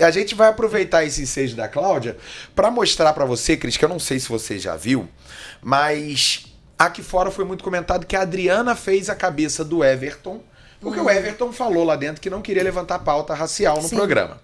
A gente vai aproveitar esse ensejo da Cláudia para mostrar para você, Cris, que eu não sei se você já viu, mas aqui fora foi muito comentado que a Adriana fez a cabeça do Everton, porque o Everton falou lá dentro que não queria levantar pauta racial no programa.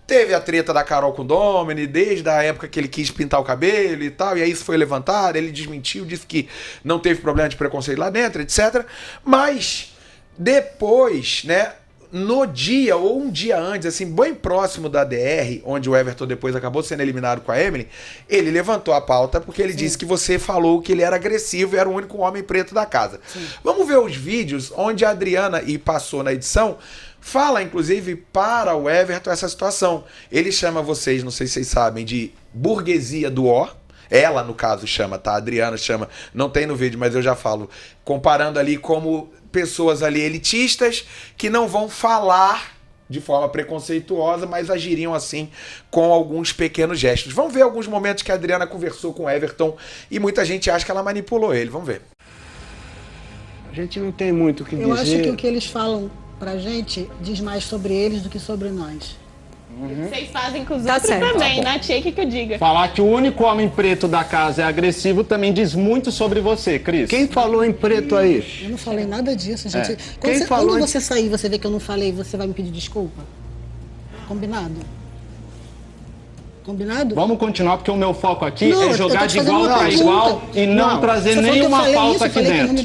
Teve a treta da Carol com o Domini, desde a época que ele quis pintar o cabelo e tal, e aí isso foi levantado, ele desmentiu, disse que não teve problema de preconceito lá dentro, etc. Mas depois, né, no dia ou um dia antes, assim, bem próximo da DR, onde o Everton depois acabou sendo eliminado com a Emily, ele levantou a pauta porque ele disse que você falou que ele era agressivo e era o único homem preto da casa. Vamos ver os vídeos onde a Adriana, e passou na edição, fala, inclusive, para o Everton essa situação. Ele chama vocês, não sei se vocês sabem, de burguesia do ó. Ela, no caso, chama, tá? A Adriana chama. Não tem no vídeo, mas eu já falo. Comparando ali como pessoas ali elitistas que não vão falar de forma preconceituosa, mas agiriam assim com alguns pequenos gestos. Vamos ver alguns momentos que a Adriana conversou com o Everton e muita gente acha que ela manipulou ele. Vamos ver. A gente não tem muito o que dizer. Eu acho que o que eles falam pra gente diz mais sobre eles do que sobre nós. Vocês fazem com os outros também, né? Tia, que eu diga. Falar que o único homem preto da casa é agressivo também diz muito sobre você, Cris. Quem falou em preto aí? Eu não falei nada disso, gente. Quando você sair, você vê que eu não falei, você vai me pedir desculpa? Combinado? Combinado? Vamos continuar, porque o meu foco aqui é jogar de igual para para igual e não trazer nenhuma pauta aqui dentro.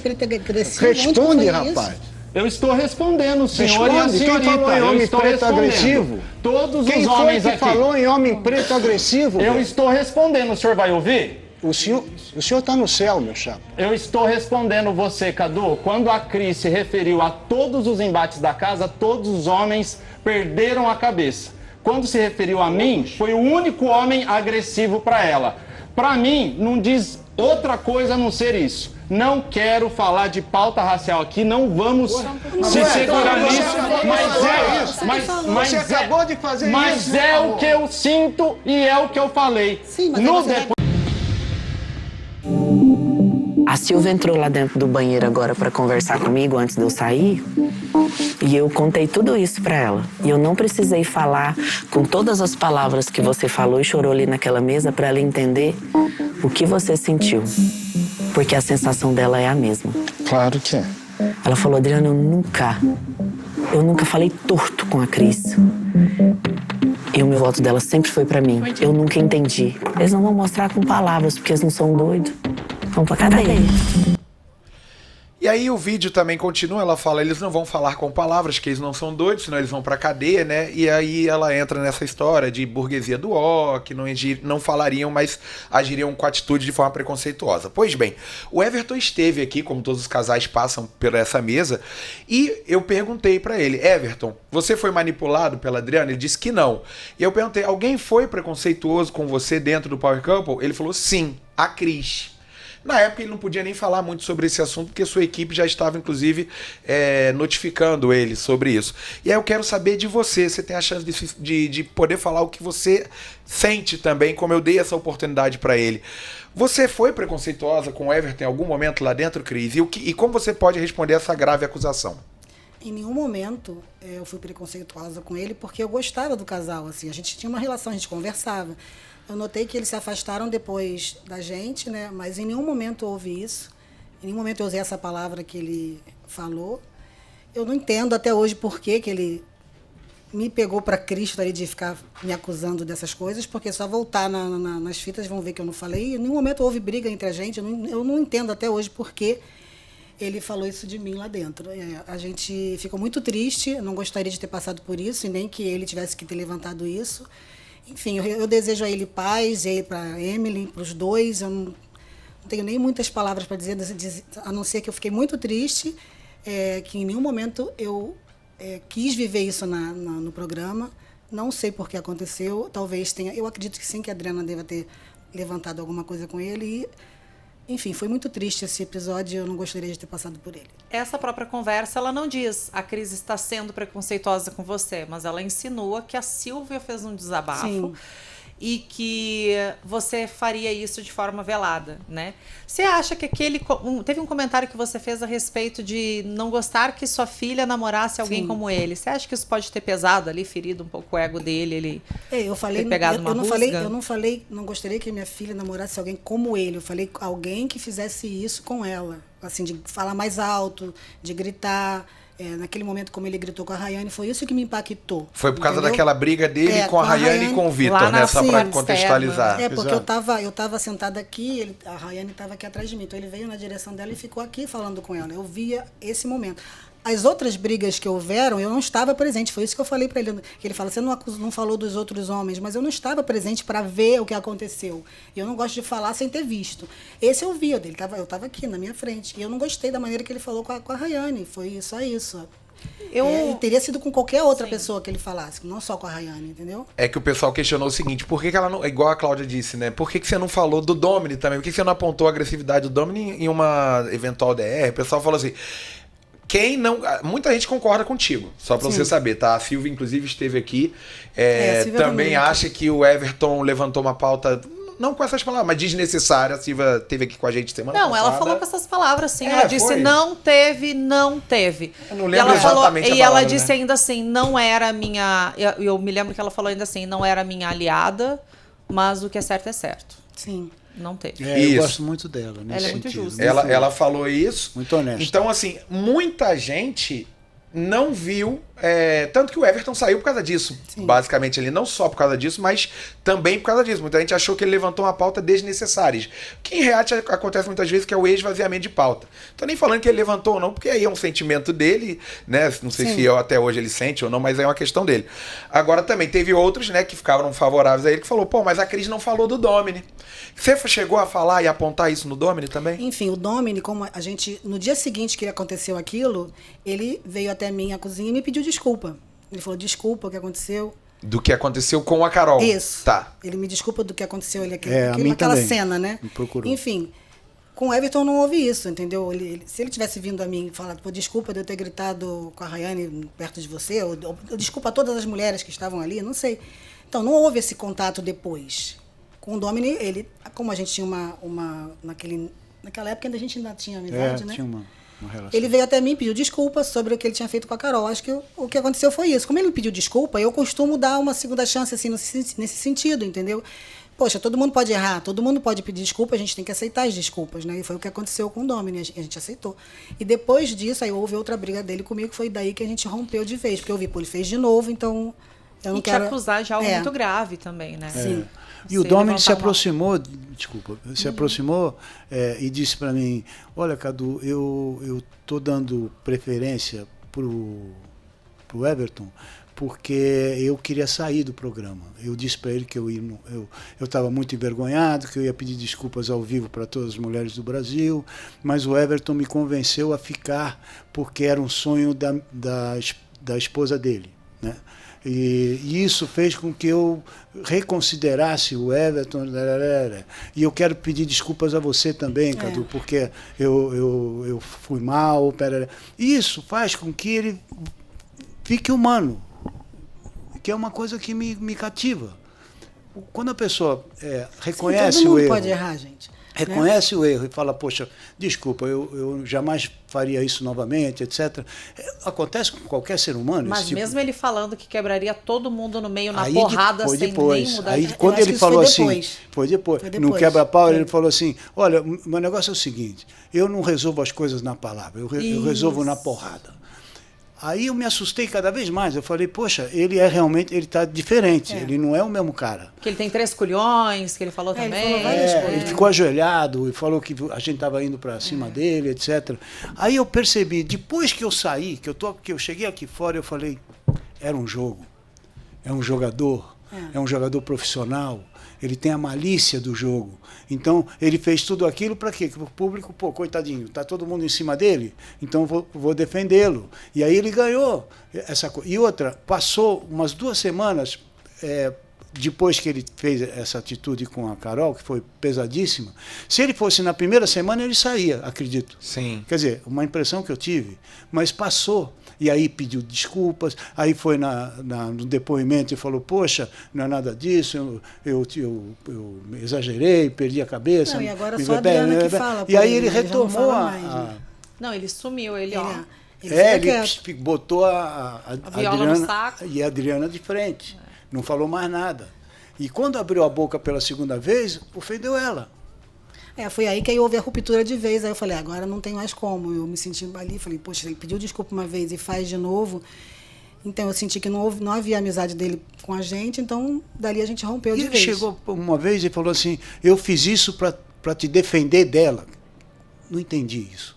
Responde, rapaz. Eu estou respondendo, senhor e a Responde. senhorita. Quem falou em homem preto agressivo? Todos Quem os foi homens que aqui. falou em homem preto agressivo? Eu estou respondendo, o senhor vai ouvir? O senhor está no céu, meu chapa. Eu estou respondendo você, Cadu. Quando a Cris se referiu a todos os embates da casa, todos os homens perderam a cabeça. Quando se referiu a mim, foi o único homem agressivo para ela. Para mim, não diz outra coisa a não ser isso. Não quero falar de pauta racial aqui, não vamos se segurar nisso, Você acabou de fazer isso. Mas é o que eu sinto e é o que eu falei. Sim, mas A Silvia entrou lá dentro do banheiro agora para conversar comigo antes de eu sair. E eu contei tudo isso para ela. E eu não precisei falar com todas as palavras que você falou e chorou ali naquela mesa para ela entender o que você sentiu. Porque a sensação dela é a mesma. Claro que é. Ela falou, Adriana, eu nunca falei torto com a Cris. E o meu voto dela sempre foi pra mim. Eu nunca entendi. Eles não vão mostrar com palavras, porque eles não são doidos. Vão pra cadeia. E aí o vídeo também continua, ela fala, eles não vão falar com palavras, que eles não são doidos, senão eles vão pra cadeia, né? E aí ela entra nessa história de burguesia do ó, que não falariam, mas agiriam com atitude de forma preconceituosa. Pois bem, o Everton esteve aqui, como todos os casais passam por essa mesa, e eu perguntei pra ele, Everton, você foi manipulado pela Adriana? Ele disse que não. E eu perguntei, alguém foi preconceituoso com você dentro do Power Couple? Ele falou, sim, a Cris. Na época ele não podia nem falar muito sobre esse assunto, porque sua equipe já estava, inclusive, notificando ele sobre isso. E aí eu quero saber de você, você tem a chance de poder falar o que você sente também, como eu dei essa oportunidade para ele. Você foi preconceituosa com o Everton em algum momento lá dentro, Cris? E como você pode responder essa grave acusação? Em nenhum momento eu fui preconceituosa com ele, porque eu gostava do casal, assim. A gente tinha uma relação, a gente conversava. Eu notei que eles se afastaram depois da gente, né? Mas em nenhum momento houve isso. Em nenhum momento eu usei essa palavra que ele falou. Eu não entendo até hoje por que ele me pegou para Cristo ali de ficar me acusando dessas coisas, porque só voltar nas fitas vão ver que eu não falei. Em nenhum momento houve briga entre a gente. Eu não entendo até hoje por que ele falou isso de mim lá dentro. A gente ficou muito triste, eu não gostaria de ter passado por isso, e nem que ele tivesse que ter levantado isso. Enfim, eu desejo a ele paz, e aí para Emily, para os dois. Eu não tenho nem muitas palavras para dizer, a não ser que eu fiquei muito triste, que em nenhum momento eu quis viver isso no programa. Não sei por que aconteceu, talvez tenha. Eu acredito que sim, que a Adriana deva ter levantado alguma coisa com ele. E, enfim, foi muito triste esse episódio, eu não gostaria de ter passado por ele. Essa própria conversa, ela não diz a Cris está sendo preconceituosa com você, mas ela insinua que a Silvia fez um desabafo. Sim. e que você faria isso de forma velada, né? Você acha que teve um comentário que você fez a respeito de não gostar que sua filha namorasse alguém como ele. Você acha que isso pode ter pesado ali, ferido um pouco o ego dele? Eu falei, ter pegado uma rusga? eu não falei, não gostaria que minha filha namorasse alguém como ele. Eu falei alguém que fizesse isso com ela, assim, de falar mais alto, de gritar. Naquele momento, como ele gritou com a Rayane, foi isso que me impactou. Foi por causa daquela briga dele com a Rayane e com o Vitor, né? Só para contextualizar. Porque eu tava sentada aqui, a Rayane estava aqui atrás de mim. Então ele veio na direção dela e ficou aqui falando com ela. Eu via esse momento. As outras brigas que houveram, eu não estava presente. Foi isso que eu falei para ele. Que ele fala, você não falou dos outros homens, mas eu não estava presente para ver o que aconteceu. E eu não gosto de falar sem ter visto. Esse eu vi, eu estava aqui na minha frente. E eu não gostei da maneira que ele falou com a Rayane. Foi só isso. E teria sido com qualquer outra pessoa que ele falasse, não só com a Rayane, entendeu? É que o pessoal questionou o seguinte, por que ela não... Igual a Cláudia disse, né? Por que você não falou do Domini também? Por que você não apontou a agressividade do Domini em uma eventual DR? O pessoal falou assim... Muita gente concorda contigo, só pra você saber, tá? A Silvia, inclusive, esteve aqui. Também acha que o Everton levantou uma pauta, não com essas palavras, mas desnecessária. A Silvia esteve aqui com a gente semana passada. Não, ela falou com essas palavras, sim. Ela disse, não teve. Eu não lembro exatamente a palavra, ela disse ainda assim, não era minha... Eu me lembro que ela falou ainda assim, não era minha aliada, mas o que é certo é certo. Sim. Não teve. Eu gosto muito dela. Ela é muito justa. Ela falou isso. Muito honesta. Então, assim, muita gente não viu... tanto que o Everton saiu por causa disso. Sim. Basicamente, ele não só por causa disso, mas também por causa disso. Muita gente achou que ele levantou uma pauta desnecessária. Que em realidade acontece muitas vezes, que é o esvaziamento de pauta. Tô nem falando que ele levantou ou não, porque aí é um sentimento dele, né? Não sei se até hoje ele sente ou não, mas é uma questão dele. Agora também teve outros, né, que ficaram favoráveis a ele, que falou, mas a Cris não falou do Domini. Você chegou a falar e apontar isso no Domini também? Enfim, o Domini, como a gente, no dia seguinte que aconteceu aquilo, ele veio até mim à cozinha e me pediu desculpa. Ele falou, desculpa o que aconteceu. Do que aconteceu com a Carol. Isso. Tá. Ele me desculpa do que aconteceu ali, aquela cena, né? Me procurou. Enfim, com o Everton não houve isso, entendeu? Se ele tivesse vindo a mim e falado, desculpa de eu ter gritado com a Rayane perto de você, ou desculpa a todas as mulheres que estavam ali, não sei. Então, não houve esse contato depois. Com o Domini, ele, como a gente tinha naquela época ainda a gente ainda tinha amizade, né? Tinha uma relação. Ele veio até mim e pediu desculpa sobre o que ele tinha feito com a Carol. Acho que o que aconteceu foi isso. Como ele me pediu desculpa, eu costumo dar uma segunda chance assim, nesse sentido, entendeu? Poxa, todo mundo pode errar, todo mundo pode pedir desculpa, a gente tem que aceitar as desculpas, né? E foi o que aconteceu com o Domini, a gente aceitou. E depois disso, aí houve outra briga dele comigo, foi daí que a gente rompeu de vez, porque eu vi, ele fez de novo, então eu não quero... te acusar de algo muito grave também, né? Sim. E o Domini se aproximou, se aproximou e disse para mim, olha, Cadu, eu tô dando preferência pro Everton porque eu queria sair do programa. Eu disse para ele que eu estava muito envergonhado, que eu ia pedir desculpas ao vivo para todas as mulheres do Brasil, mas o Everton me convenceu a ficar porque era um sonho da esposa dele, né? E isso fez com que eu reconsiderasse o Everton. E eu quero pedir desculpas a você também, Cadu, porque eu fui mal. Isso faz com que ele fique humano, que é uma coisa que me cativa. Quando a pessoa reconhece todo mundo o erro... pode errar, gente. Reconhece o erro e fala, poxa, desculpa, eu jamais faria isso novamente, etc. Acontece com qualquer ser humano. Mas mesmo ele falando que quebraria todo mundo no meio, na aí porrada, foi sem depois. nem mudar. Aí quando ele falou assim, foi depois. No quebra-pau ele falou assim, olha, o meu negócio é o seguinte, eu não resolvo as coisas na palavra, eu resolvo na porrada. Aí eu me assustei cada vez mais. Eu falei, poxa, ele realmente está diferente. Ele não é o mesmo cara. Que ele tem 3 culhões, que ele falou também. Ele ficou ajoelhado e falou que a gente estava indo para cima dele, etc. Aí eu percebi, depois que eu saí, que eu cheguei aqui fora, eu falei, era um jogo. É um jogador, é um jogador profissional. Ele tem a malícia do jogo. Então, ele fez tudo aquilo para quê? Que o público, coitadinho, está todo mundo em cima dele, então vou defendê-lo. E aí ele ganhou essa coisa. E outra, passou umas 2 semanas depois que ele fez essa atitude com a Carol, que foi pesadíssima. Se ele fosse na primeira semana, ele saía, acredito. Sim. Quer dizer, uma impressão que eu tive, mas passou. E aí pediu desculpas, aí foi no depoimento e falou, poxa, não é nada disso, eu exagerei, perdi a cabeça. Não, e agora só a Adriana que fala. E aí ele já não retomou fala mais. Não, ele sumiu, ele ele botou a viola no Adriana saco. e a Adriana de frente. Não falou mais nada. E quando abriu a boca pela segunda vez, ofendeu ela. Foi aí que aí houve a ruptura de vez. Aí eu falei, agora não tem mais como. Eu me senti ali, falei, poxa, ele pediu desculpa uma vez e faz de novo. Então eu senti que não havia amizade dele com a gente, então dali a gente rompeu de vez. Ele chegou uma vez e falou assim, eu fiz isso para te defender dela. Não entendi isso.